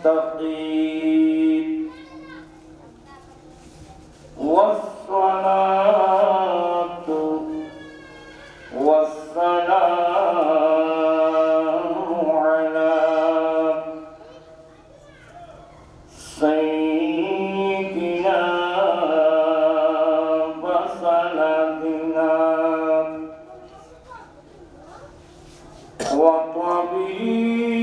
المتقين والصلاة والسلام على سيدنا وسندنا وطبيبنا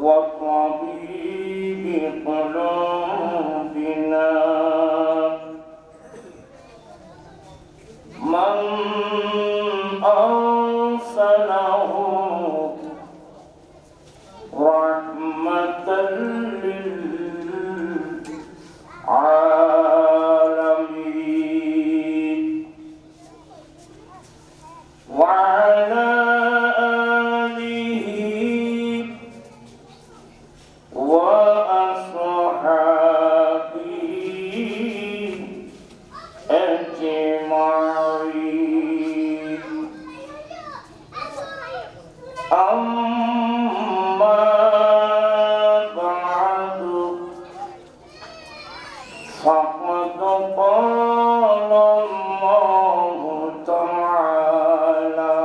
وطبيب قلوبنا من أرسله رحمة للعالمين وعلى آله وأصحابه أجمعين أما بعد فقد قال الله تعالى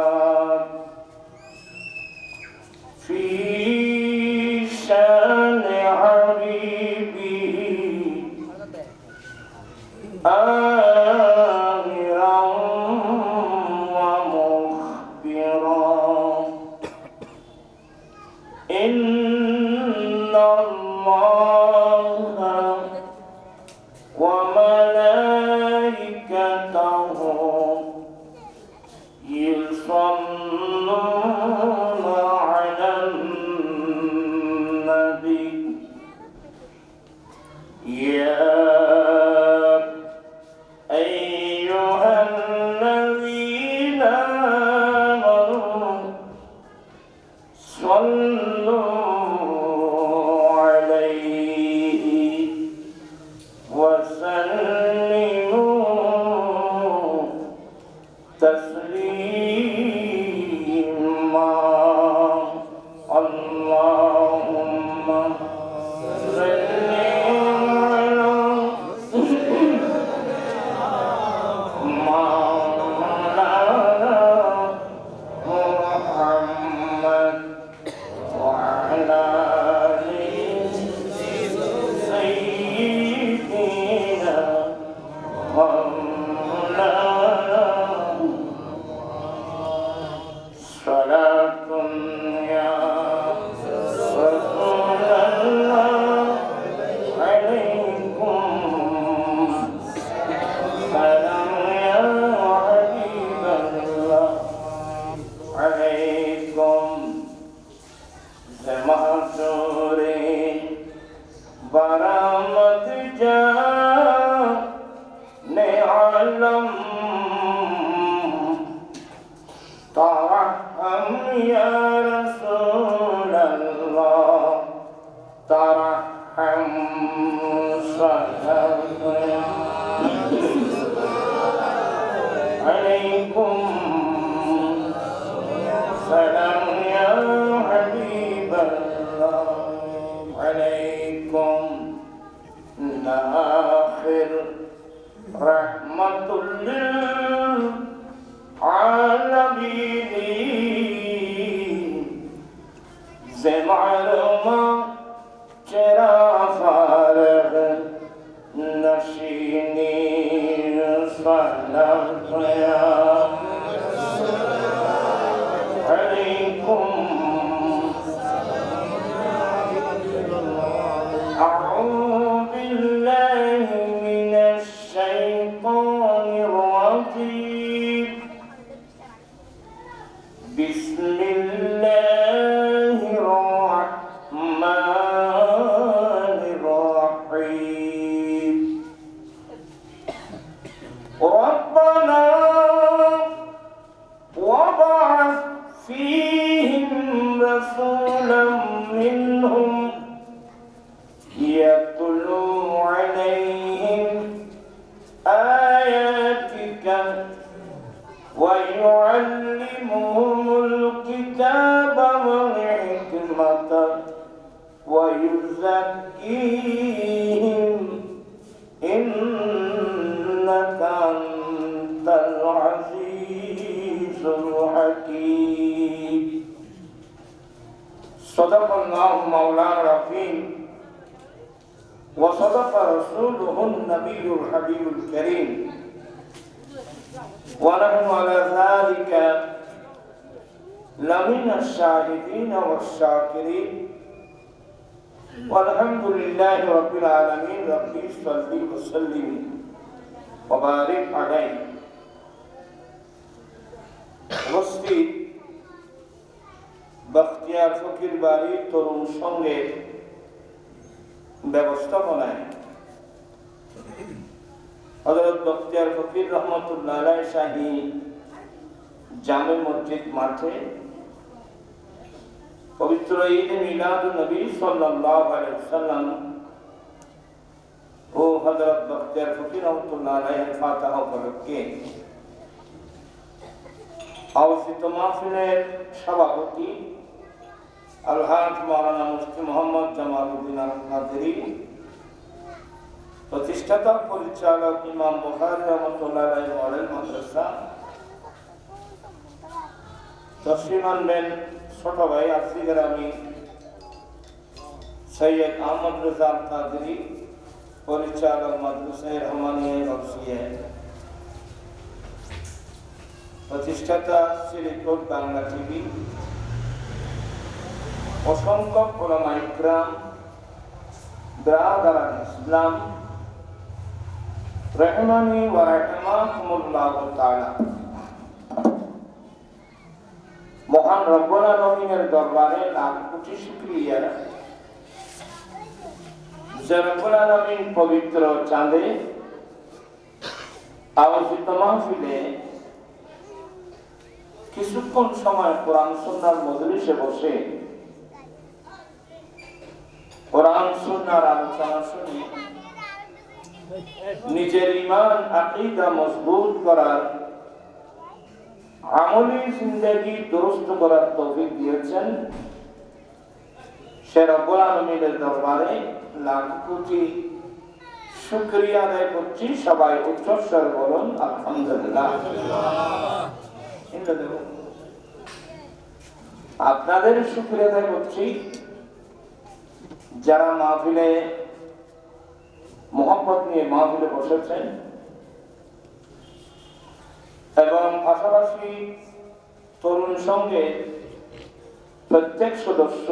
في شان حبيبه آمرا ومخبرا إن الله وملائكته يصلون على النبي يا أيها الذين آمنوا صلوا عليه وسلموا تسليما اللهم صل على مولانا محمد وعلى آل سيدنا مولانا صلاة يا رسول الله عليكم سلام يا حبيب الله عليكم زمانوري برامت جا نعلم ترحم يا رسول الله ترحم صلى عليكم سلام يا حبيب الله عليكم ناخر رحمة للعالمين زمعرما چرا فارغ نشینی صلاة يا عليكم أعوذ بالله من الشيطان الرجيم بسم الله الرحمن الرحيم ربنا وابعث فيهم رسولا منهم يتلو عليهم آياتك ويعلمهم الكتاب والحكمة وزكيهم إنك أنت العزيز الحكيم صدق الله مولانا العظيم وصدق رسوله النبي الحبيب الكريم ونحن على ذلك لمن الشاهدين والشاكرين والحمد لله رب العالمين ربي صل وسلم وبارك عليه উপস্থিত বখতিয়ার ফকির বাড়ি তরুণ সংঘের ব্যবস্থাপনায় হযরত বখতিয়ার ফকির রহমতুল্লাহ আলাইহি শাহী জামে মসজিদ মাঠে পবিত্র ঈদ মিলাদুন নবী সাল্লাল্লাহু আলাইহি ওয়াসাল্লাম ও হযরত বখতিয়ার ফকির রহমতুল্লাহ আলাইহি ফাতিহা উপলক্ষে আয়োজিত মাহফিলের সভাপতি আলহাজ মাওলানা মুফতি মোহাম্মদ জামালউদ্দিন আল কাদেরী, প্রতিষ্ঠাতা পরিচালক ইমাম বুখারী রহমাতুল্লাহ আলাইহি মডেল মাদ্রাসা, তশরিফ আনবেন ছোট ভাই আসি গ্রামী সৈয়দ আহমদ রেজা আল কাদেরী, পরিচালক মাদ্রাসা রহমানিয়া গৌসিয়া, প্রতিষ্ঠাতা সিলিকট বাংলা টিভি, অসংখ্য উলামা ইকরাম, ব্রাদারান ইসলাম রহমানি ওয়া রাহমাকুমুল্লাহ তাআলা। মহান রব্বুল আলামিনের দরবারে লাখ কোটি শুকরিয়া যে রব্বুল আলামিন পবিত্র চাঁদে আয়োজিত মাহফিলে কিছুক্ষণ সময় কোরআন সুন্নাহর মজলিসে বসে কোরআন সুন্নাহর আলোচনা শুনে নিজের ঈমান আকীদা মজবুত করার, আমলি জিন্দেগি দুরুস্ত করার তৌফিক দিয়েছেন, সে রব্বুল আলামিনের দরবারে লাখ কোটি শুকরিয়া আদায় করছি। সবাই উচ্চস্বর বলুন আলহামদুলিল্লাহ। আপনাদের শুকরিয়া আদায় করছি যারা মাহফিলে মোহাম্মত নিয়ে মাহফিলে বসেছেন এবং পাশাপাশি তরুণ সঙ্গে প্রত্যেক সদস্য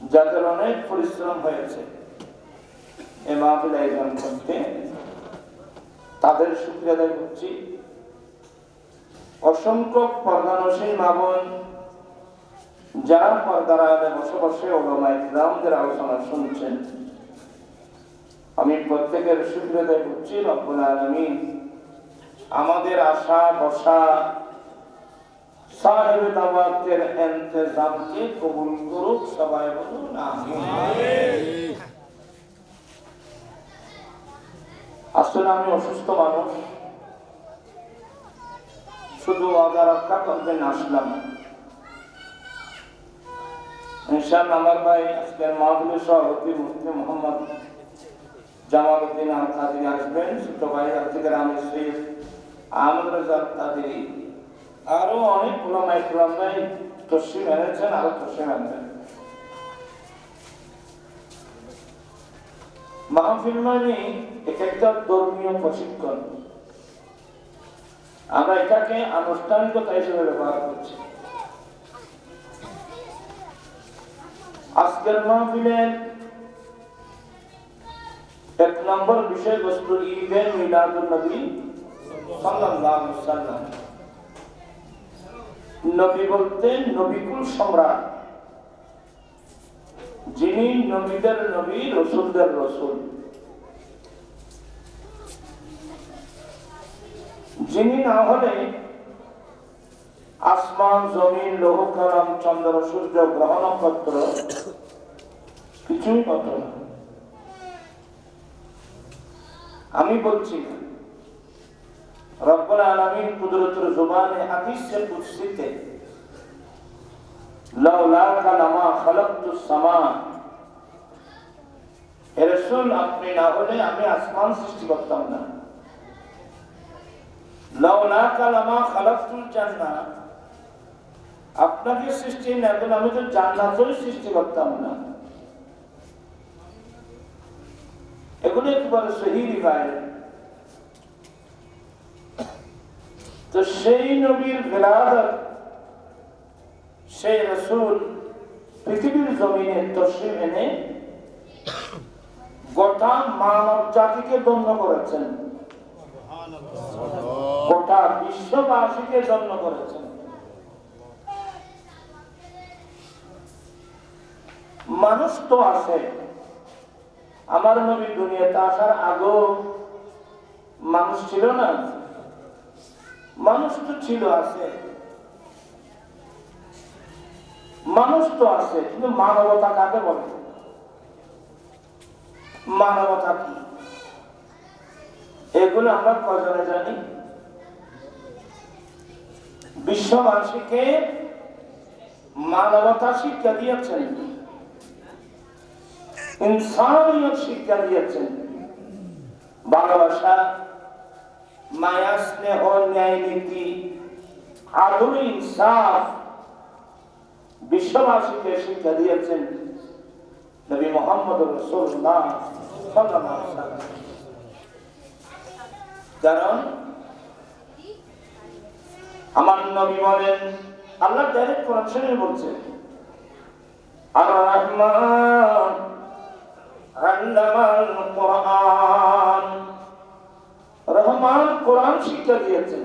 যাদের অনেক পরিশ্রম হয়েছে এই মাহফিল আয়োজন করতে, তাদের শুকরিয়া আদায় করছি। অসংখ্য পর্দানশীল মা বোন যারা পর্দার আড়ালে বসে বসে উলামা ইকরামদের আলোচনা শুনছেন, আমি প্রত্যেকের শুকরিয়া আদায় করছি। রব্বুল আলামিন আমাদের আশা বসা সাহেবে দাওয়াতের ইন্তজামকে কবুল করুক। সবাই বলুন আমিন। আসলে আমি অসুস্থ মানুষ, শুধু ওয়াদা রক্ষা করবেন আসলাম। ইনশাআল্লাহ আমার ভাই আজকের মাহফিলের সভাপতি মুফতি মোহাম্মদ জামালউদ্দিন আল কাদেরী আসবেন, ছোট ভাই আজকের আমি সৈয়দ আহমদ রেজা আল কাদেরী, আরো অনেক উলামা ইকরাম ভাই তশরিফ এনেছেন, আরো তশরিফ আনবেন। মাহফিল মানে এক একটা ধর্মীয় প্রশিক্ষণ, আমরা এটাকে আনুষ্ঠানিকতা হিসেবে ব্যবহার করছি। আজকের মাহফিলের এক নম্বর বিষয়বস্তু ঈদে মিলাদুন নবী সাল্লাল্লাহু আলাইহি ওয়াসাল্লাম। নবী বলতে নবিকুল সম্রাট, যিনি নবীদের নবী, রাসূলদের রাসূল, যিনি না হলে আসমান জমিন লৌহ কলম চন্দ্র সূর্য গ্রহ নক্ষত্র কিছুই হতো না। আমি বলছি রব্বুল আলামিন কুদরতের জবানে হাদিসে কুদসিতে লাউলাকা লামা খালাকতুস সামা হে রাসূল, আপনি না হলে আমি আসমান সৃষ্টি করতাম না। লাউলাকা লামা খালাকতুল জান্নাহ, আপনাকে সৃষ্টি না করলে আমি তো জান্নাতই সৃষ্টি করতাম না। এগুলো একেবারে সহিহ রিওয়ায়াত। তো সেই নবীর বিলাদত, সেই রাসূল পৃথিবীর জমিনে তশরিফ এনে গোটা মানব জাতিকে ধন্য করেছেন, গোটা বিশ্ববাসীকে ধন্য করেছেন। মানুষ তো আছে, আমার নবী দুনিয়াতে আসার আগেও মানুষ ছিল না? মানুষ তো ছিল, আছে, মানুষ তো আছে, কিন্তু মানবতা কাকে বলে? মানবতা কি এগুলো আমরা কজনে জানি? বিশ্ববাসীকে মানবতা শিক্ষা দিয়েছেন, ইনসানিয়ত শিক্ষা দিয়েছেন, ভালোবাসা, মায়া, স্নেহ, ন্যায় নীতি, আদর, ইনসাফ বিশ্ববাসীকে শিক্ষা দিয়েছেন নবী মুহাম্মদ রাসূলুল্লাহ সাল্লাল্লাহু আলাইহি ওয়াসাল্লাম। কারণ আমার নবী বলেন, আল্লাহ ডাইরেক্ট কোরআন শরীফে বলছেন, আর রহমান আল্লামাল কোরআন, রহমান কোরআন শিক্ষা দিয়েছেন।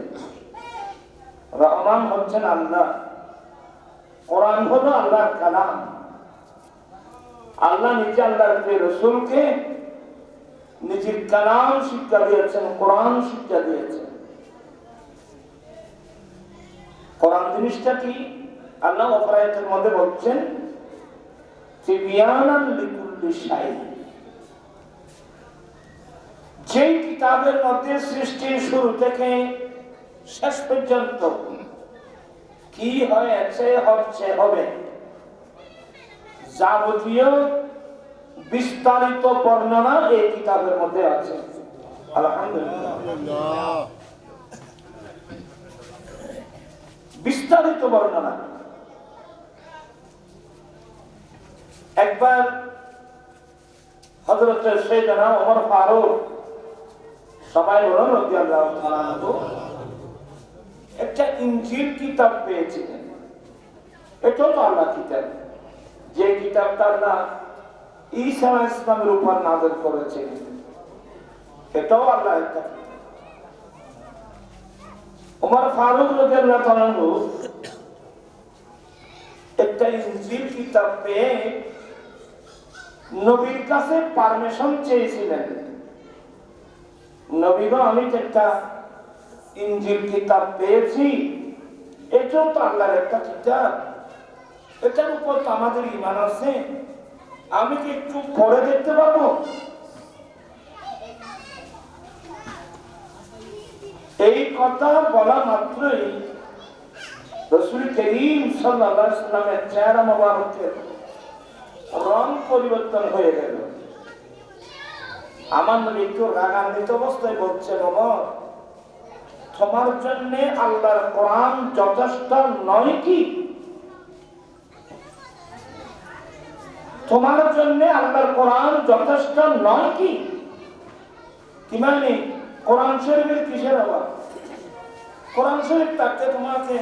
রহমান হচ্ছেন আল্লাহ, কোরআন হলো আল্লাহর কালাম। আল্লাহ নিজে আল্লাহর রাসূলকে নিজের কালাম শিক্ষা দিয়েছেন, কোরআন শিক্ষা দিয়েছেন। কোরআন জিনিসটা কি? আল্লাহ আয়াতের মধ্যে বলছেন, তিবিয়ানান লিকুল্লি শাই, যে কিতাবের মধ্যে সৃষ্টির শুরু থেকে শেষ পর্যন্ত কি হয়েছে, হচ্ছে, হবে, যাবতীয় বিস্তারিত বর্ণনা এই কিতাবের মধ্যে আছে। আলহামদুলিল্লাহ, বিস্তারিত বর্ণনা। একবার হযরত সাইয়েদনা ওমর ফারুক, সবাই বলুন রাদিয়াল্লাহু তাআলা আনহু, একটা ইনজিল কিতাব পেয়েছিলেন। এটাও তো আল্লাহ কিতাব, যে কিতাবটা আল্লাহ ঈসা আলাইহিস সালামের উপর নাযিল করেছেন, এটাও আল্লাহ একটা কিতাব। ওমর ফারুক রাদিয়াল্লাহু তাআলা আনহু একটা ইনজিল কিতাব পেয়ে নবীর কাছে পারমিশন চেয়েছিলেন, নবী গো, আমি একটা ইনজিল কিতাব পেয়েছি, এটাও তো আল্লাহর একটা কিতাব, এটার উপর তো আমাদের ঈমান আছে, আমি কি একটু পড়ে দেখতে পারবো? এই কথা বলা মাত্রই রাসূল করিম সাল্লাল্লাহু আলাইহি ওয়াসাল্লামের চেহারা মোবারকের রং পরিবর্তন হয়ে গেল। আমার নবী একটু রাগান্বিত অবস্থায় বলছেন, ওমর, তোমার জন্য আল্লাহর কোরআন যথেষ্ট নয় কি? তোমার জন্য আল্লাহর কোরআন যথেষ্ট নয় কি? কি মানে কোরআন শরীফের কিসের অভাব? কোরআন শরীফ থাকতে তোমাকে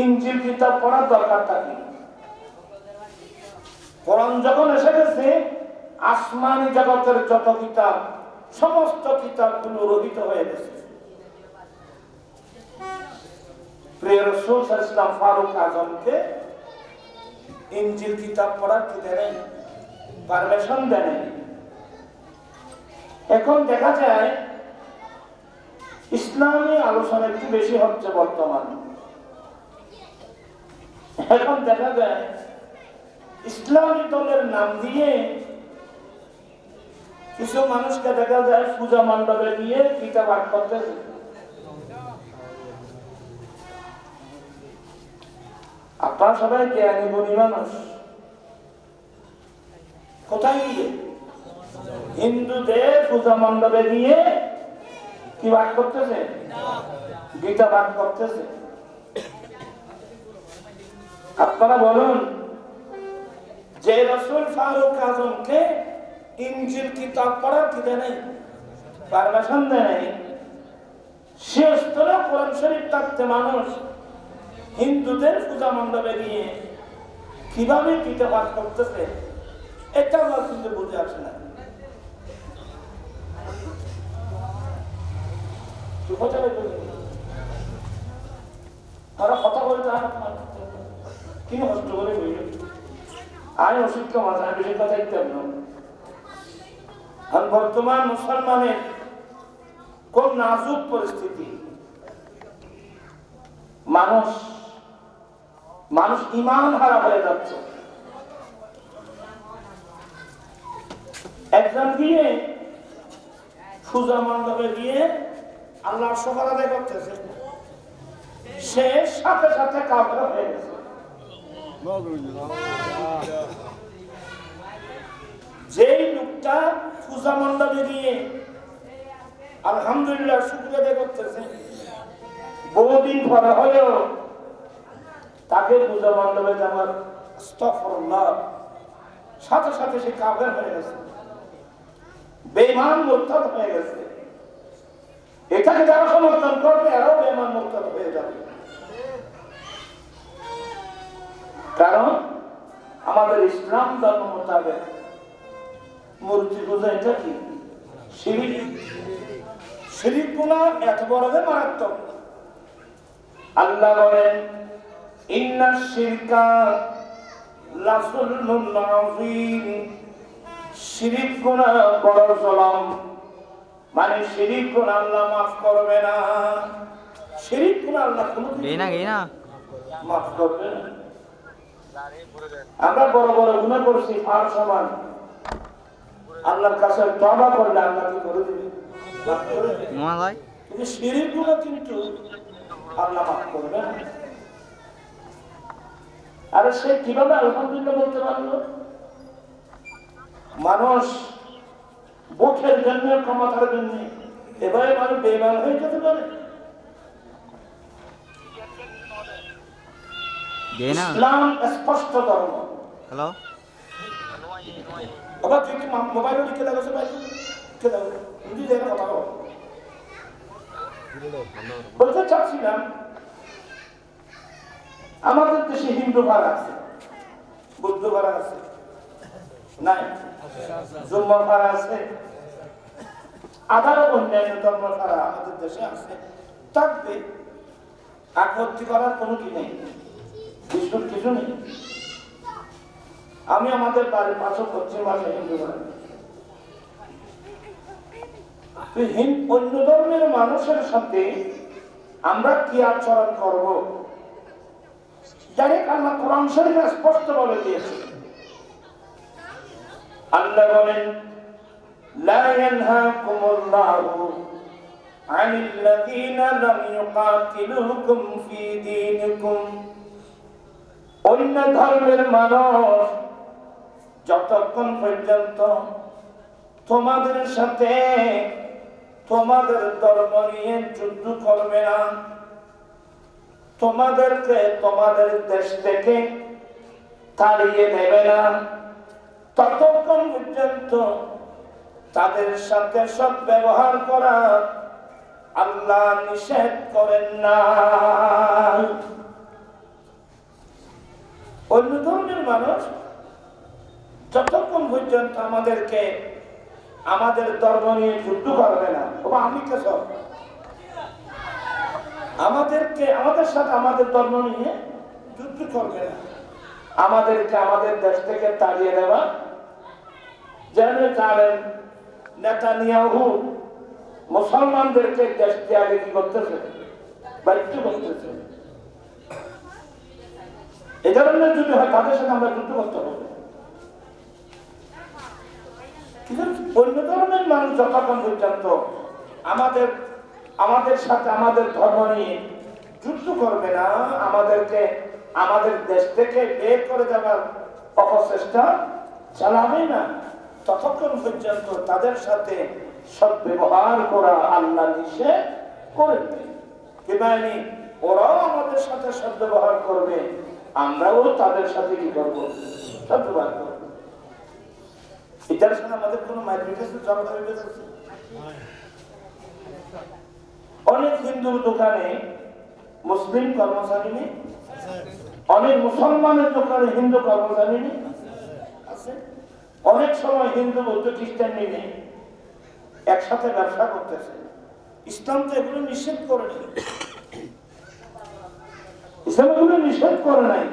ইনজিল কিতাব পড়ার দরকারটা কি? কোরআন যখন এসে গেছে, আসমানি জগতের যত কিতাব, সমস্ত কিতাবগুলো রহিত হয়ে গেছে। প্রিয় রাসূল সাল্লাল্লাহু আলাইহি ওয়াসাল্লাম ফারুক আজমকে ইনজিল কিতাব পড়ার কি দেন? পারমিশন দেন। এখন দেখা যায় ইসলামী আলোচনা একটু বেশি হচ্ছে বর্তমানে। এখন দেখা যায় ইসলামী দলের নাম দিয়ে কিছু মানুষকে দেখা যায় পূজা মণ্ডপে নিয়ে গীতা পাঠ করতেছে। আপনারা সবাই জ্ঞানী গুণী মানুষ, কোথায় গিয়ে হিন্দুদের পূজা মণ্ডপে গিয়ে কি পাঠ করতেছে? গীতা পাঠ করতেছে। আপনারা বলুন, যে রাসূল ফারুক আজমকে ইনজিল কিতাব পড়ার কি দেয় নাই, পারমিশন দেয় নাই, সে স্থলে কোরআন শরীফ থাকতে মানুষ হিন্দুদের পূজা মণ্ডপে গিয়ে কিভাবে গীতা পাঠ করতেছে, এটা আমার কিন্তু বুঝে আসে না। কথা বলতে কি কষ্ট করে আমি অসুস্থ মাঝে আমি বেশি কথা দিতাম না। আর বর্তমান মুসলমানের কোন নাজুক পরিস্থিতি, মানুষ ঈমান হারা হয়ে যাচ্ছে। একজন গিয়ে পূজা মণ্ডপে গিয়ে আল্লাহর শুকর আদায় করতেছে, সে সাথে সাথে কাফের হয়ে গেছে। যেই লোকটা পূজা মণ্ডপে গিয়ে আলহামদুলিল্লাহ শুকর আদায় করতেছে, বহুদিন পরে হলেও তাকে পূজা মণ্ডপে যাওয়ার আস্তাগফিরুল্লাহ, সাথে সাথে সে কাফের হয়ে গেছে, বেঈমান মুরতাদ হয়ে গেছে। এটাকে যারা সমর্থন করবে এরাও বেঈমান মুরতাদ হয়ে যাবে। কারণ আমাদের ইসলাম ধর্ম মোতাবেক মূর্তি পূজা এটা কি? শিরক। শিরক গুনাহ এত বড় যে মারাত্মক। আল্লাহ বলেন, ইন্নাশ শিরকা লাযুলমুন আযীম। শিরক গুনাহ বড় জুলুম, মানে শিরক গুনাহ আল্লাহ মাফ করবে না। শিরক গুনাহ আল্লাহ কোনদিন মাফ করবে না। আমরা বড় বড় গুনাহ করছি, আর সমান আল্লাহর কাছে তওবা করলে আল্লাহ কি করে দিবে? মাফ করে দিবে। কিন্তু শিরক গুনাহ কিন্তু আল্লাহ মাফ করবে না। আর সে কিভাবে আলহামদুলিল্লাহ বলতে পারলো? মানুষ ভোটের জন্য, ক্ষমতার জন্য এভাবে মানুষ বেঈমান হয়ে যেতে পারে? ইসলাম স্পষ্ট ধর্ম। হ্যালো, আবার তুই কি মোবাইলে লিখে লাগছে ভাই? কে লাগছে? হিন্দি দেখে কথা বল। বলতে চাচ্ছিলাম, আমাদের দেশে হিন্দু ভাড়া আছে, বৌদ্ধ ভাড়া আছে, নাই জুম্মা ভাড়া আছে, আধারও অন্যান্য ধর্ম ভাড়া আমাদের দেশে আছে, থাকবে। আপত্তি করার কোনো কি নেই, কিছু নেই। আমি আমাদের বাড়ির পাশে পশ্চিম মাসে হিন্দু ভাড়া, অন্য ধর্মের মানুষের সাথে আমরা কি আচরণ করব জানি আল্লাহ কোরআন শরীফে স্পষ্ট বলে দিয়েছে। আল্লাহ বলেন, লা ইয়ানহাকুমুল্লাহু আনিল্লাযীনা লাম ইউকাতিলুকুম ফী দীনিকুম। অন্য ধর্মের মানুষ যতক্ষণ পর্যন্ত তোমাদের সাথে তোমাদের ধর্ম নিয়ে যুদ্ধ করবে না, তোমাদেরকে তোমাদের দেশ থেকে তাড়িয়ে দেবে না, ততক্ষণ পর্যন্ত তাদের সাথে সৎ ব্যবহার করা আল্লাহ নিষেধ করেন না। অন্য ধর্মের মানুষ যতক্ষণ পর্যন্ত আমাদেরকে আমাদের ধর্ম নিয়ে যুদ্ধ করবে না, আমি আমাদেরকে আমাদের সাথে আমাদের ধর্ম নিয়ে যুদ্ধ করবে না, আমাদেরকে আমাদের দেশ থেকে তাড়িয়ে দেওয়া। যেন জানেন নেতানিয়াহু মুসলমানদেরকে দেশ ত্যাগে কি করতেছে? বাধ্য করতেছে। এই ধরনের যদি হয় তাদের সাথে আমরা যুদ্ধ করতে হবে। অন্য ধর্মের মানুষ যতক্ষণ পর্যন্ত আমাদের সাথে আমাদের ধর্ম নিয়ে যুদ্ধ করবে না, আমাদেরকে আমাদের দেশ থেকে বের করে দেওয়ার অপচেষ্টা চালাবে না, ততক্ষণ পর্যন্ত তাদের সাথে সদ্ব্যবহার করা আল্লাহ নিষেধ করেন। কিভাবে ওরাও আমাদের সাথে সদ্ব্যবহার করবে, আমরাও তাদের সাথে কি করবো? সদ্ব্যবহার করবো। এটার সাথে আমাদের কোনো মাইগ্রেট আছে? অনেক হিন্দুর দোকানে মুসলিম কর্মচারী নেই, অনেক মুসলমানের দোকানে হিন্দু কর্মচারী নেই আছে। অনেক সময় হিন্দু বৌদ্ধ খ্রিস্টান নেই একসাথে ব্যবসা করতেছে। ইসলাম তো এগুলো নিষেধ করে নাই, ইসলাম এগুলো নিষেধ করে নাই।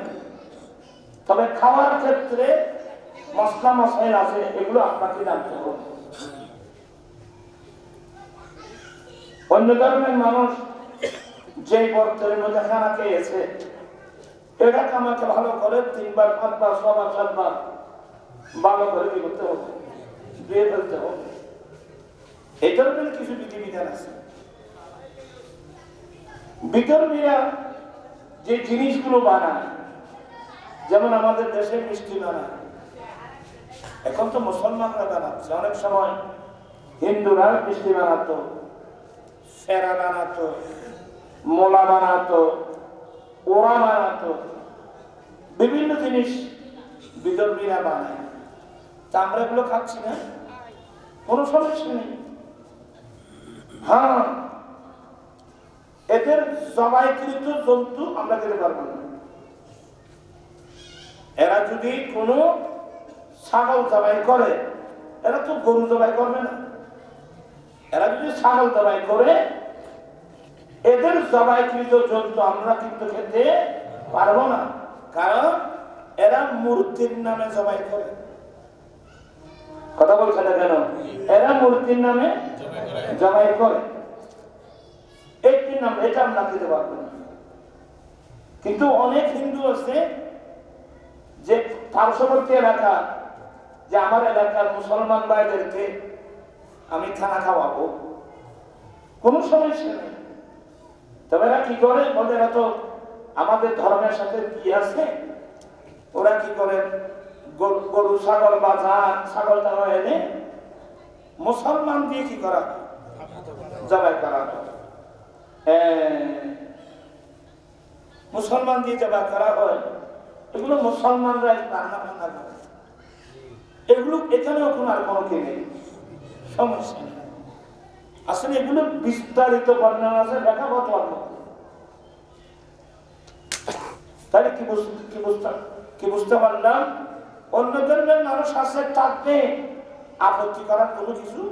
তবে খাওয়ার ক্ষেত্রে মশলা মশাইল আছে, এগুলো আপনাকে জানতে হবে। অন্য ধর্মের মানুষ যে বর্তের মধ্যে খানা খেয়েছে, এটাকে আমাকে ভালো করে 3 বার 5 বার 6 বার 7 বার ভালো করে কি করতে হবে? ধুয়ে ফেলতে হবে। এই ধরনের কিছু বিধিবিধান আছে। বিধর্মীরা যে জিনিসগুলো বানায়, যেমন আমাদের দেশে মিষ্টি বানায়, এখন তো মুসলমানরা বানাচ্ছে। অনেক সময় হিন্দুরা মিষ্টি বানাতো, সেরা বানাতো, মোলা বানাতো, ওরা বানাতো, বিভিন্ন জিনিস বিধর্মীরা বানায়। তা আমরা এগুলো খাচ্ছি না, কোনো সমস্যা নেই। হ্যাঁ, এদের জবাইকৃত জন্তু আমরা খেতে পারবো না। এরা যদি কোনো ছাগল জবাই করে, এরা তো গরু জবাই করবে না। এরা যদি ছাগল জবাই করে, এদের জবাইকৃত জন্তু আমরা কিন্তু খেতে পারবো না, কারণ এরা মূর্তির নামে জবাই করে। কথা বলছে না কেন? এরা মূর্তির নামে জবাই করে, একটির নাম, এটা আমরা খেতে পারবো না। কিন্তু অনেক হিন্দু আছে যে পার্শ্ববর্তী এলাকা, যে আমার এলাকার মুসলমান ভাইদেরকে আমি খানা খাওয়াবো, কোনো সমস্যা নেই। তবে এরা কি করে? বলে এরা তো আমাদের ধর্মের সাথে কি আছে, ওরা কি করে গরু ছাগল বা ছাগল টাগল এনে মুসলমান দিয়ে কি করা, জবাই করা, মুসলমান দিয়ে জবাই করা হয়। এগুলো মুসলমানরা রান্না বান্না করে, এগুলো এখানেও কোনো আর কোনো কে নেই, সমস্যা নেই। আসলে এগুলো বিস্তারিত বর্ণনা আছে, দেখা কত তাহলে কি বুঝতে পারলাম? অন্য ধর্মের মানুষ আছে, তাতে আপত্তি করার কোনো কিছু,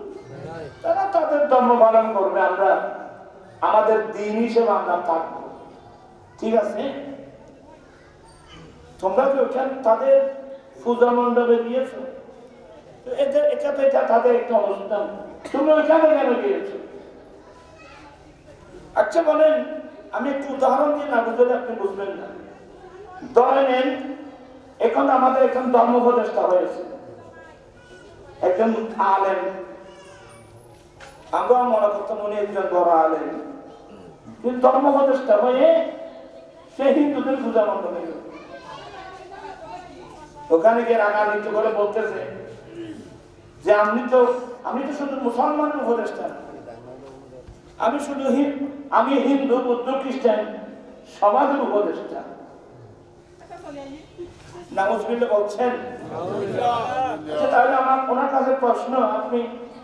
তারা তাদের ধর্ম পালন করবে, আমরা আমাদের দিন হিসেবে আমরা থাকবো, ঠিক আছে? তোমরা তো ওখানে তাদের পূজা মণ্ডপে গিয়েছো, এদের এটা তো এটা তাদের একটা অনুষ্ঠান, তুমি ওইখানে কেন গিয়েছো? আচ্ছা বলেন, আমি একটু উদাহরণ দিয়ে না বুঝলে আপনি বুঝবেন না। ধরে নেন, এখন আমাদের এখন ধর্ম উপদেষ্টা হয়েছে একজন আলেম, আমরা মনে করতাম উনি একজন বড় আলেম, কিন্তু ধর্ম উপদেষ্টা হয়ে সে হিন্দুদের পূজা মণ্ডপে গেল। ওখানে গিয়ে রাগান্বিত করে বলতেছে যে আমি তো শুধু মুসলমানের উপদেষ্টা না, আমি হিন্দু বৌদ্ধ খ্রিস্টান সমাজের উপদেষ্টা। নাউজুবিল্লাহ বলছেন। তাহলে আমার ওনার কাছে প্রশ্ন, আপনি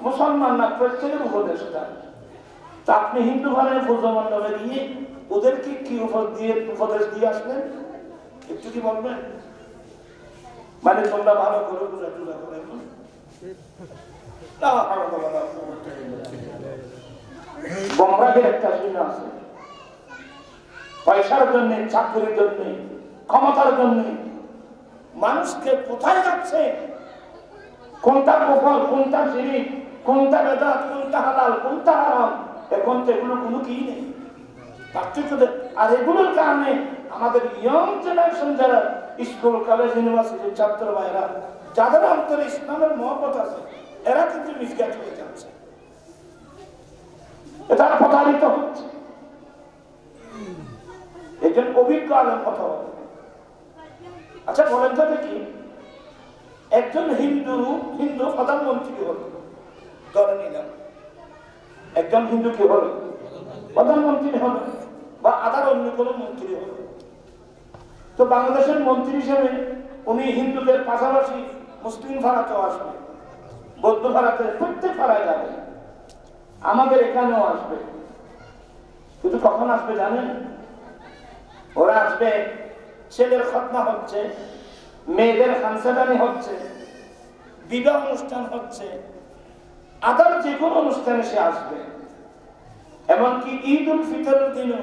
মুসলমান না প্রত্যেকের উপদেষ্টা, তা আপনি হিন্দু ভাইয়ের পূজা মণ্ডপে দিয়ে ওদেরকে কি উপদেশ দিয়ে আসলেন, একটু কি বলবেন? মানে তোমরা ভালো করে পূজা টুজা করে, গমরাগের একটা চিহ্ন আছে, পয়সার জন্য, চাকরির জন্য, ক্ষমতার জন্য মানুষকে কোথায় যাচ্ছে, কোনটা কুফর, কোনটা শিরক, কোনটা বেদাত, কোনটা হালাল, কোনটা হারাম, এখন তো এগুলো কোনো কি নেই, পার্থক্য। আর এগুলোর কারণে আমাদের ইয়ং জেনারেশন, যারা স্কুল কলেজ ইউনিভার্সিটির ছাত্র ভাইরা, যাদের অন্তরে ইসলামের মহব্বত আছে, এরা কিন্তু মিসগাইড হয়ে যাচ্ছে, এটা প্রতারিত হচ্ছে। একজন অভিজ্ঞ আলেম কথা বলে, আচ্ছা বলেন তো দেখি, একজন হিন্দু প্রধানমন্ত্রী হলো, ধরে নিলাম একজন হিন্দু কি হলো, প্রধানমন্ত্রী হলো বা আদার অন্য কোনো মন্ত্রী হলো। তো বাংলাদেশের মন্ত্রী হিসেবে উনি হিন্দুদের পাশাপাশি মুসলিম ভাড়াতেও আসবে, বৌদ্ধ ভাড়াতে, প্রত্যেক ভাড়ায় যাবে, আমাদের এখানেও আসবে। কিন্তু কখন আসবে জানেন? ওরা আসবে ছেলের খতনা হচ্ছে, মেয়েদের খানসাদানি হচ্ছে, বিবাহ অনুষ্ঠান হচ্ছে, আদার যে কোনো অনুষ্ঠানে সে আসবে। এমনকি ঈদ উল ফিতরের দিনও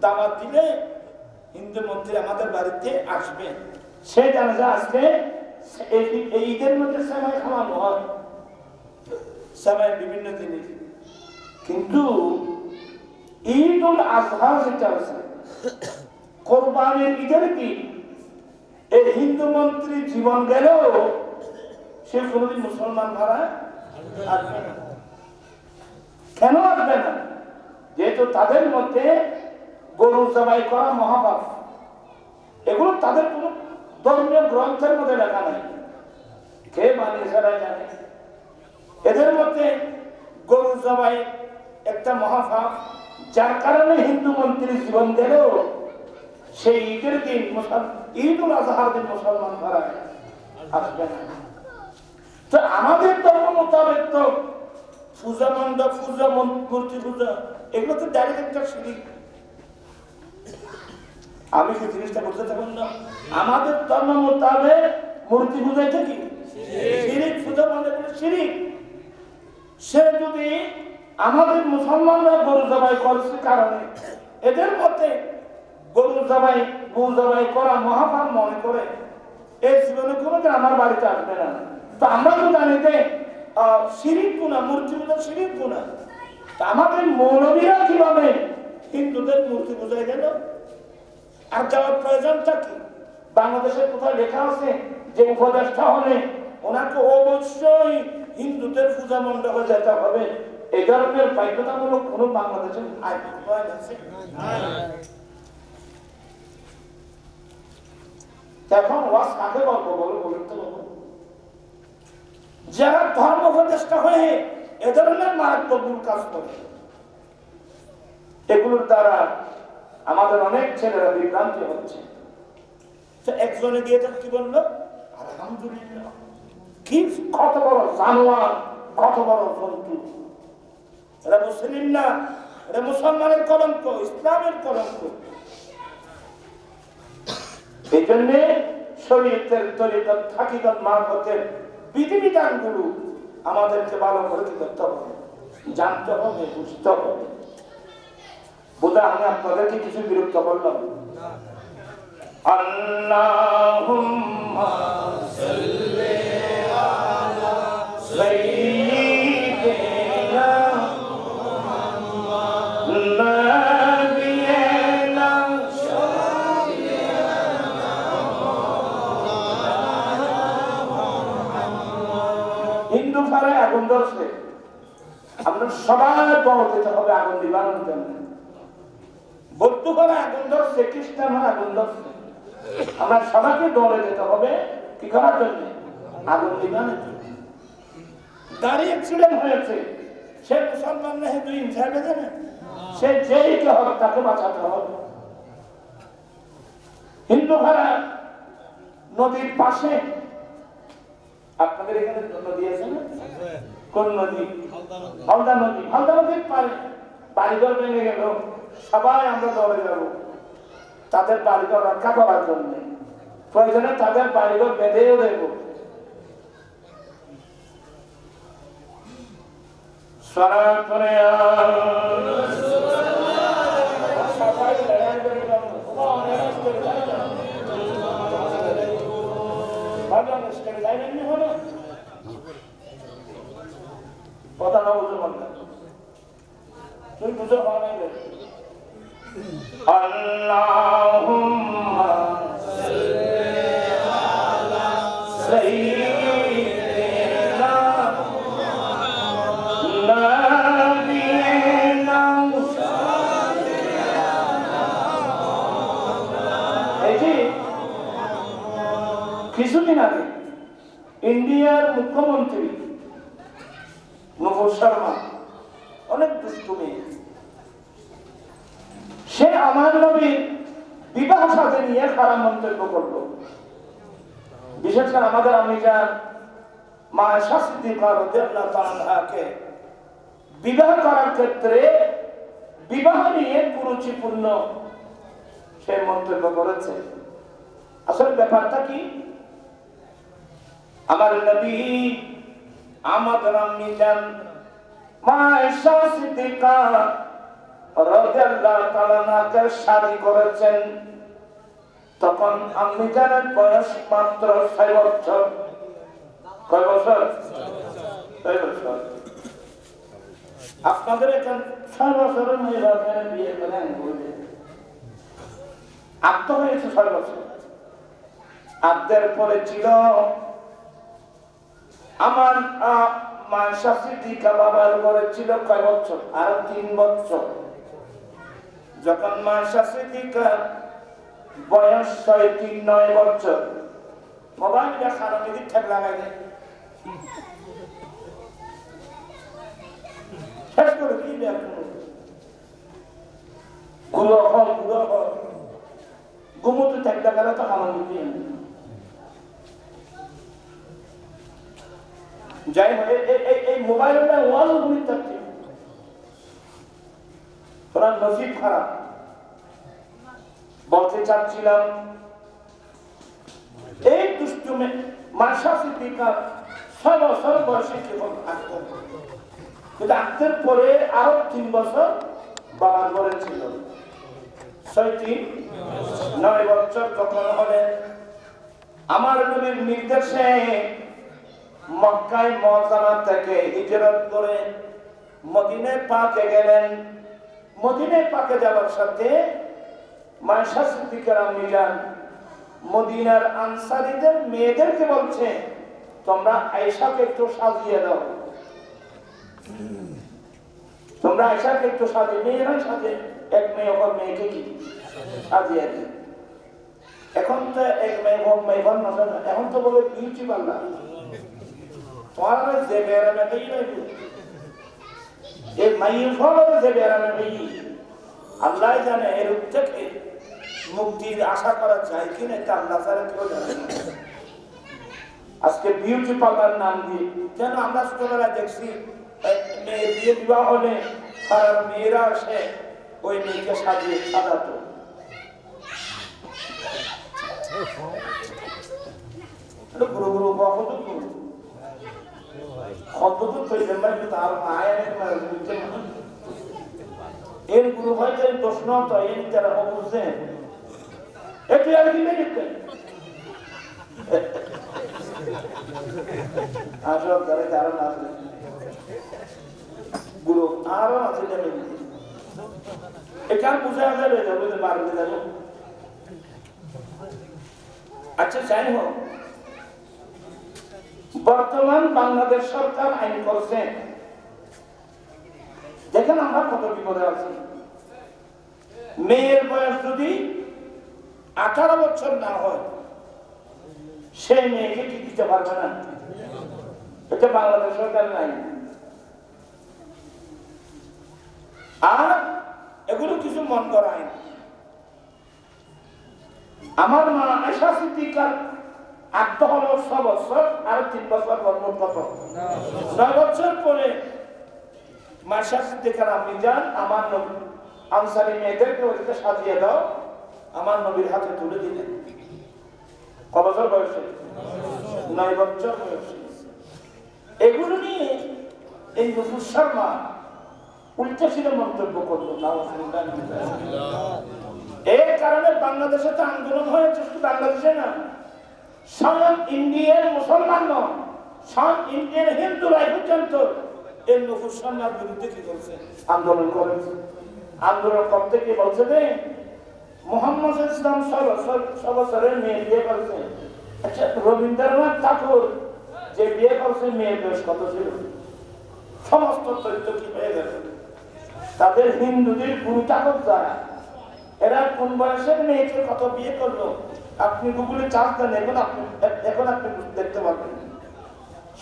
দাওয়াত দিলে হিন্দু মন্ত্রী আমাদের বাড়িতে আসবে, সে জানে যে আজকে এই ঈদের মধ্যে সেমাই খাওয়ানো হয়, সেমাই বিভিন্ন জিনিস। কিন্তু ঈদ উল আজহা যেটা আছে, কোরবানির ঈদের দিন, এই হিন্দু মন্ত্রী জীবন গেলেও সে কোনোদিন মুসলমান ভাড়া আসবে না। কেন আসবে না? যেহেতু তাদের মধ্যে গরু জবাই করা মহাপাপ, এগুলো তাদের কোন ধর্মীয় গ্রন্থের মধ্যে লেখা নাই, কে বানিয়ে সেটাই জানে। এদের মধ্যে গরু জবাই একটা মহাপাপ, যার কারণে হিন্দু মন্ত্রীর জীবন গেলেও সেই ঈদের দিন, ঈদ উল আজহার দিন মুসলমান ভাড়ায় আসবে না। তো আমাদের ধর্ম মোতাবেক তো পূজা মণ্ডপ, পূজা মূর্তি পূজা, এগুলো তো ডাইরেক্ট একটা শিরিক। আমি কি জিনিসটা বলতে থাকুন না, আমাদের ধর্ম মোতাবেক মূর্তি পূজাটা কি শিরিক, পূজা মণ্ডপ শিরিক। সে যদি আমাদের মুসলমানরা গরু জবাই করছে কারণে এদের মধ্যে গরু জবাই, গরু জবাই করা মহাপাপ মনে করে, এই জীবনে কোনোদিন আমার বাড়িতে আসবে না। তো আমরা তো জানি যে শিরিক গুনাহ, মূর্তি পূজা শিরিক গুনাহ। আমাদের মৌলবীরা কিভাবে হিন্দুদের মূর্তি পূজায় গেল? আর যাওয়ার প্রয়োজনটা কি? বাংলাদেশের কোথাও লেখা আছে যে উপদেষ্টা হলে ওনাকে অবশ্যই হিন্দুদের পূজা মণ্ডপে যেতে হবে? এই ধরনের বাধ্যতামূলক কোন বাংলাদেশের আইন আছে? এখন ওয়াজ কাকে গল্প বলো বলুন তো? যারা ধর্ম উপদেষ্টা হয়ে এ ধরনের মারাত্মক ভুল কাজ করে, এগুলোর দ্বারা আমাদের অনেক ছেলেরা বিভ্রান্তি হচ্ছে। একজনে গিয়ে কি বললো? আলহামদুলিল্লাহ, কি কত বড় জানোয়ার, কত বড় জন্তু! এরা মুসলিম না, এটা মুসলমানের কলঙ্ক, ইসলামের কলঙ্ক। এই জন্যে শরীয়তের তরিকত, হাকিকত, মারফতের বিধিবিধানগুলো আমাদেরকে ভালো করে করতে হবে, জানতে হবে, বুঝতে হবে। বোধ আমি আপনাদেরকে কিছু বিরক্ত করলাম। আল্লাহুম্মা সাল্লি আলা সাইয়্যিদিনা মুহাম্মাদ নাবিয়িনা শাফিঈনা মুহাম্মাদ। হিন্দু ফারে আগুন ধরছে, আমরা সবাই দল দিতে হবে আগুন নিবারণের জন্য। বৌদ্ধ ঘরে আগুন ধরছে, খ্রিস্টান ঘরে আগুন ধরছে, আমরা সবাইকে দলে যেতে হবে কি করার জন্য? আগুন নিবারণের জন্য। গাড়ি অ্যাক্সিডেন্ট হয়েছে, সে মুসলমান না হিন্দু, ইনসাইডে দেবে, সে যেই কে হবে তাকে বাঁচাতে হবে। হিন্দু ঘরে নদীর পাশে, আপনাদের এখানে নদী আছে না? কোন নদী? হালদা নদী। হালদা নদীর পারে বাড়িঘর ভেঙে গেল, সবাই আমরা দৌড়ে যাব তাদের বাড়িঘর রক্ষা করার জন্য। প্রয়োজনে তাদের বাড়িঘর বেঁধেও দেব। সালাত করে কথা না বুঝে বললাম, তুই বুঝে হওয়া নাই। আল্লাহুম্মা সাল্লি আলা সাইয়্যিদিনা মুহাম্মাদ নাবিয়িনা শাফিঈনা মুহাম্মাদ। এই যে কিছুদিন আগে ইন্ডিয়ার মুখ্যমন্ত্রী নুপুর শর্মা, অনেক দুষ্টু মেয়ে, সে আমার নবীর বিবাহ সাথে নিয়ে খারাপ মন্তব্য করলো। বিশেষ করে আমাদের আম্মিজান মা আয়েশা সিদ্দিকা রাদিয়াল্লাহু তাআলা আনহাকে বিবাহ করার ক্ষেত্রে বিবাহ নিয়ে কুরুচিপূর্ণ সে মন্তব্য করেছে। আসলে ব্যাপারটা কি, আমার নবী আমাদের আম্মিজান মা আয়েশা সিদ্দিকা রাদিয়াল্লাহু তাআলা আনহাকে শাদী করেছেন, তখন আম্মিজানের বয়স মাত্র 6 বছর। কয় বছর? 6 বছর। আপনাদের এখন 6 বছরের মেয়েরা বিয়ে করেন, আত্ম হয়েছে 6 বছর। আব্দের পরে ছিল আমার মা আয়েশা সিদ্দিকা, বাবার পরে ছিল কয় বছর? আর 3 বছর। যখন মা আয়েশা সিদ্দিকা বয়স 9 বছর, মোবাইলটা খারাপ দিক ঠেক লাগাই দেয়, শেষ করে দিই। ঘুমোতে থাকতে গেলে তো খারাপ দিতে যাই হোক, এই মোবাইলটা ওয়াল ঘুরি থাকছে, তোরা নসিব খারাপ। বলতে চাচ্ছিলাম, এই দুষ্টু মা আয়েশা সিদ্দিকা 6 বছর বয়সে কেবল আসতেন, কিন্তু আসতের পরে আরো 3 বছর বাবার ঘরে ছিল। 9 বছর যখন হলে আমার নবীর নির্দেশে মক্কায় মুআজ্জামা থেকে হিজরত করে মদিনায় পাকে গেলেন। মদিনায় পাকে যাওয়ার সাথে মা আয়েশা সিদ্দিকার আম্মিজান মদিনার আনসারীদের মেয়েদেরকে বলছে, তোমরা আয়েশাকে একটু সাজিয়ে দাও, তোমরা আয়েশাকে একটু সাজিয়ে। মেয়েরা সাজে, এক মেয়ে অপর মেয়েকে কি সাজিয়ে দেয়। এখন তো এক মেয়ে হোক মেয়ে ঘর না, এখন তো বলে বিউটি পার্লার। তোমার যে বেড়ামে এই মাইয়ের ফল যে বেড়ামে আল্লাহ জানে, এর থেকে মুক্তির আশা করা যায় কিনা এটা আল্লাহ ছাড়া কেউ জানে না। আজকে বিউটি পার্লার নাম দিয়ে যেন আমরা ছোটবেলায় দেখছি, মেয়ের বিয়ে বিবাহ হলে পাড়ার মেয়েরা আসে ওই মেয়েকে সাজিয়ে সাজাতো। গুরু গুরু এর গুরু হয়তো প্রশ্ন তো এই যারা বুঝছেন একটু আর কি দেখতেন আসলে যারা না গুরু আরো আছে এখান বুঝে যাবে যাবে মারবে যাবে। আচ্ছা যাই হোক, বর্তমান বাংলাদেশ সরকার আইন করছে, দেখেন আমরা কত বিপদে আছি। মেয়ের বয়স যদি 18 বছর না হয়, সেই মেয়েকে কি দিতে পারবে না, এটা বাংলাদেশ সরকার নাই। আর এগুলো কিছু মন করা আইন। আমার মা আয়েশা সিদ্দিকার আত্ম হলো 6 বছর, আর 3 বছর মোট কত 9 বছর পরে মা আয়েশা সিদ্দিকার আম্মিজান আমার নবী আনসারী মেয়েদেরকে ওদিকে সাজিয়ে দাও, আমার নবীর হাতে তুলে দিলেন। ক বছর বয়সে? 9 বছর বয়সে। এগুলো নিয়ে এই নুপুর শর্মা উল্টা সিধা মন্তব্য করলো। এর কারণে বাংলাদেশে তো আন্দোলন হয়েছে, শুধু বাংলাদেশে না, সাউথ ইন্ডিয়ার মুসলমান নয়, সাউথ ইন্ডিয়ার হিন্দুরাই পর্যন্ত এই নুপুর শর্মার বিরুদ্ধে কি করছে? আন্দোলন করেছে। আন্দোলন করতে কি বলছে যে মুহাম্মদ ইসলাম 6 বছরের মেয়ে বিয়ে করছে। আচ্ছা, রবীন্দ্রনাথ ঠাকুর যে বিয়ে করছে মেয়ের বয়স কত ছিল? সমস্ত তথ্য কি হয়ে গেল? তাদের হিন্দুদের গুরু ঠাকুর যারা, এরা কোন বয়সের মেয়েকে কত বিয়ে করলো আপনি গুগলে চার্জ দেন, এখন আপনি দেখতে পারবেন।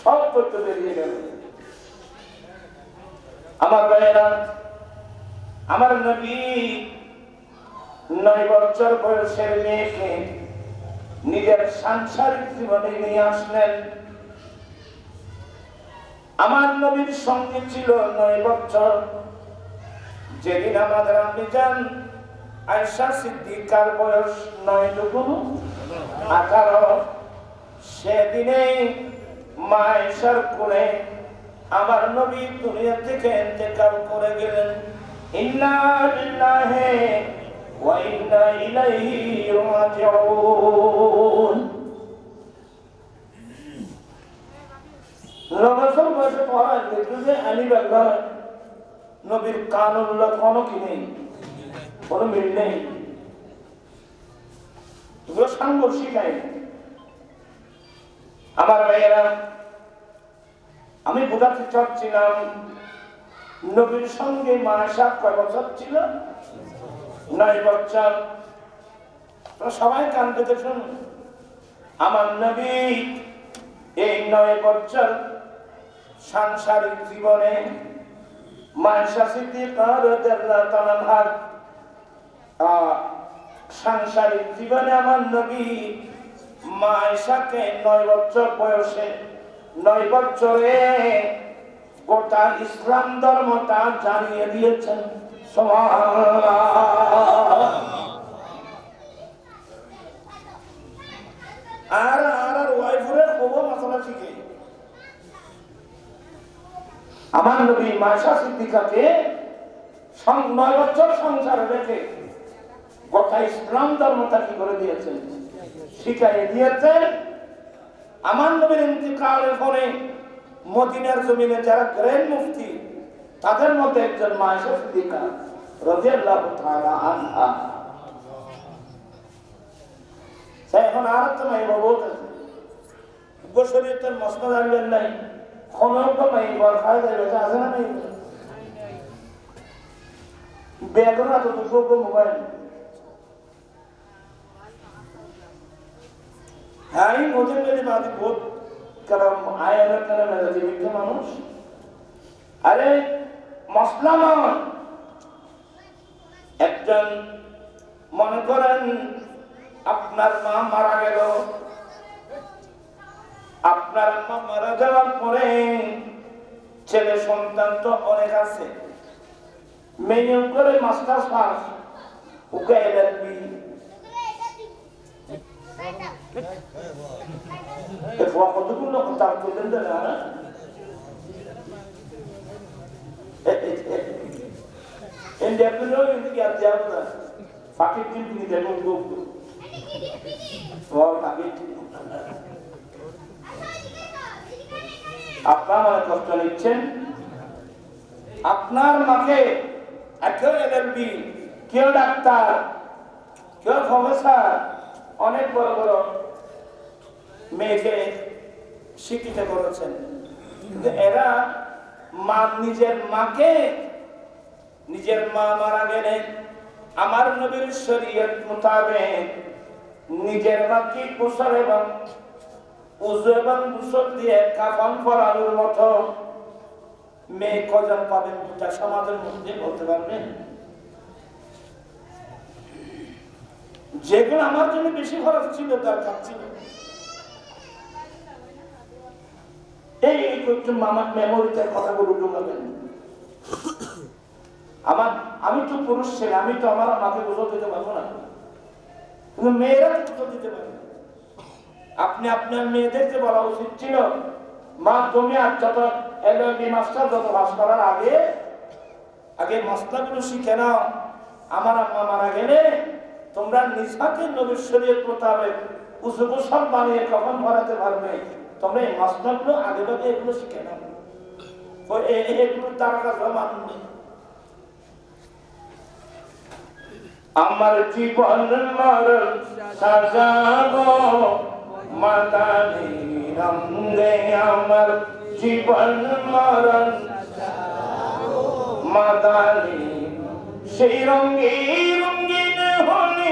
সব করতে বেরিয়ে গেল। আমার ভাইয়েরা, আমার নবী 9 বছর বয়সের মেয়েকে নিজের সাংসারিক জীবনে নিয়ে আসলেন। আমার নবীর সঙ্গে ছিল 9 বছর। যেদিন আমাদের আম্মি জান আয়েশা সিদ্দিকার বয়স 9 দুগুণ 18, সেদিনেই মা আয়েশার কোলে আমার নবী দুনিয়া থেকে ইন্তেকাল করে গেলেন। ইন্না লিল্লাহি ওয়া ইন্না ইলাইহি রাজিউন। রমজান মাসে পড়া দেখতে যে আলী বাংলা নবীর কানুল্লাহ কোনো কি নেই, কোনো মিল নেই, এগুলো সাংঘর্ষিক আইন। আমার ভাইয়েরা, আমি বোঝাতে চাচ্ছিলাম নবীর সঙ্গে মা আয়েশা কয় বছর ছিল? 9 বছর। সবাই কান পেতে শুনুন। আমার নবী এই 9 বছর সাংসারিক জীবনে মা আয়েশা সিদ্দিকা রাদিয়াল্লাহু তাআলা আনহার সাংসারিক জীবনে আমার নবী মা আয়েশাকে 9 বছর বয়সে 9 বছরে গোটা ইসলাম ধর্মটা জানিয়ে দিয়েছেন। সুবহানাল্লাহ। আর ওয়াইফের খবর মাসালা শিখে আমার নবী মা আয়েশা সিদ্দিকাকে 9 বছর সংসারে রেখে গোটা ইসলাম ধর্মটা কি করে দিয়েছেন, শিখাইয়ে দিয়েছেন। আমার নবীর ইন্তিকালের পরে মদিনার জমিনে যারা গ্র্যান্ড মুফতি, তাদের মধ্যে একজন মা আয়েশা সিদ্দিকা রাদিয়াল্লাহু তাআলা আনহা। এখন আর তো নাই বাবু গোসরিয়তের মসনদ আনবেন নাই, খনক নাই বরখায় যাবে, আছে না নাই? বেগরা তো দুর্গ মোবাইল হ্যাঁ মধ্যে মেরে বাদি বোধ কারণ আয়ার কারণ জীবিত মানুষ। আরে মুসলমান একজন মনে করেন আপনার মা মারা গেল, আপনার মা মারা যাওয়ার পরে ছেলে সন্তান তো অনেক আছে, মেয়ে করে মাস্টার্স পাস, ওকে এলএলবি, কতগুলো কথা বললেন না আপনার মানে কষ্ট নিচ্ছেন। আপনার মাকে কেউ এলএলবি, কেউ ডাক্তার, কেউ প্রফেসর, অনেক বড় বড় মেয়েকে শিক্ষিত করেছেন, কিন্তু এরা নিজের মাকে, নিজের মা মারা গেলে আমার নবীর শরীয়ত মোতাবেক নিজের মাকে গোসল এবং উযু এবং গোসল দিয়ে কাফন পরানোর মতো মেয়ে কজন পাবেন গোটা সমাজের মধ্যে বলতে পারবেন? যেগুলো আমার জন্য বেশি খরচ ছিল দরকার ছিল, এই আমার মেমোরিতে কথাগুলো ঢুকাবেন। আমি তো পুরুষ ছেলে, আমি তো আমার মাকে গোসল দিতে পারবো না, কিন্তু মেয়েরা গোসল দিতে পারবে। আপনি আপনার মেয়েদেরকে বলা উচিত ছিল, মা তুমি আর যত এলএলবি মাস্টার যত পাস করার আগে মশলাগুলো শিখে নাও। আমার আম্মা মারা গেলে তোমরা নিসাকে নবীর শরীয়ত মোতাবেক উযু গোসল বানিয়ে কখন পড়াতে পারবে, তোমরা এই মশলাগুলো আগে ভাগে এগুলো শিখে নাও। এগুলো তার কাছে মানুষ নেই। আমার জীবন মরণ সাজাবো মাতালি রঙে, আমার জীবন মরণ মাতালি সেই রঙে রঙিন হলে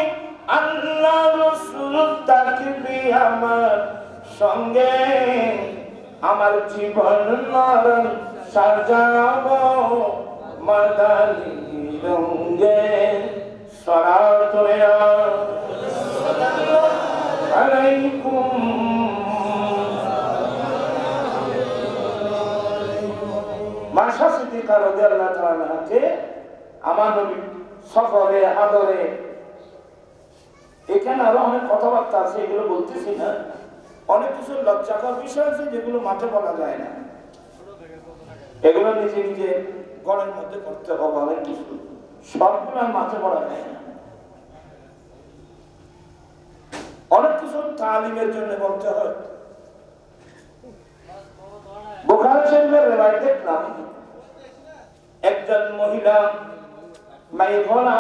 আল্লাহ রাসূল থাকবে আমার সঙ্গে। আমার জীবন মরণ সাজাবো মাদানী রঙে সালাতু আলাইকুম। মাশা সিদ্দিকা রাদিয়াল্লাহু তাআলা আনহাকে আমার নবী সফরে আদরে, এখানে আরো অনেক কথাবার্তা আছে, এগুলো বলতেছি না। অনেক কিছু লজ্জাকর বিষয় আছে যেগুলো মাঠে বলা যায় না, এগুলো নিজে নিজে গড়ের মধ্যে করতে হবে। অনেক কিছু সবগুলো আর মাঠে বলা যায় না। অনেক কিছু তালিমের জন্য বলতে হয়। বুখারী শরীফের রিওয়ায়াত দেখলাম, একজন মহিলা মাইমুনা